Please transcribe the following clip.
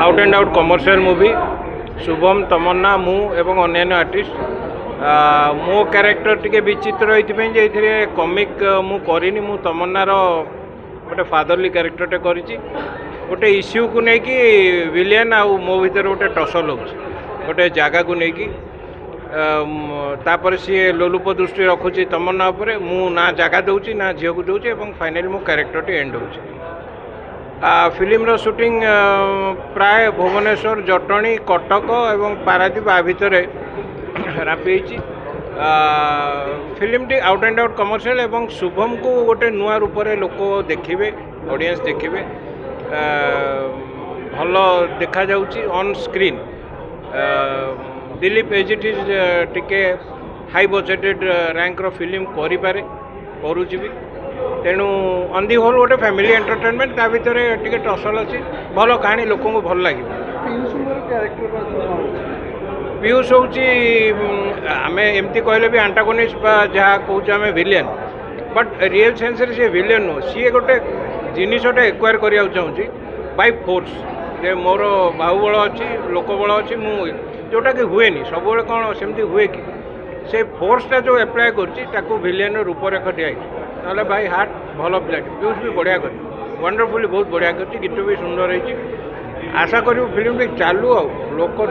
out and out commercial movie Shubham Tamanna मु एवं अन्य आर्टिस्ट मो क्यारेक्टर टिके विचित्र ये कमिक मु करिनी मु तमन्नार गोटे फादरली क्यारेक्टरटे करिछि गोटे इश्यू को लेकिन विलियन आउ मो भीतर गोटे टसल हो गोटे जगह को लेकिन तापर सी लोलुप दृष्टि रखुची तमन्ना उपरे मु ना जगह दूची ना झील को दूची एवं फाइनली मो क्यारेक्टर एंड हो फिल्म शूटिंग प्राय भुवनेश्वर जटणी कटक एवं पारादीप आ भितर Rapti film T out and out commercial एवं शुभम को गोटे नुआ रूप से लोक देखिए ऑडियंस देखिए भल देखा जाउची on screen Dilip as it is टिके हाई बजेटेड रैंक रो फिल्म करि पारे करूची भी तेणु ऑन दी होल गोटे फैमिली एंटरटेनमेंट ता भितर टिके टसल अच्छी भल कहानी लोक को भल लगे पीयूष हूँ आम एमती कहले भी आंटागोनिस्ट जहाँ कौच आम विलियन बट रियल सेन्स सी विलियन नुह सी गोटे जिनटे एक्वायर करा चाहूँगी बाय फोर्स जे मोर बाहुबल अच्छी लोकबल अच्छी मु जोटा कि हुए सब कौन सेमती हुए कि से फोर्सटा जो एप्लाय कर विलियन रूपरेख दिखाई ना भाई हार्ट भल पिला पीयूष भी बढ़िया कर वंडरफुली बहुत बढ़िया कर गीत भी सुंदर है आशा करूँ फिल्म भी चालू आ लोक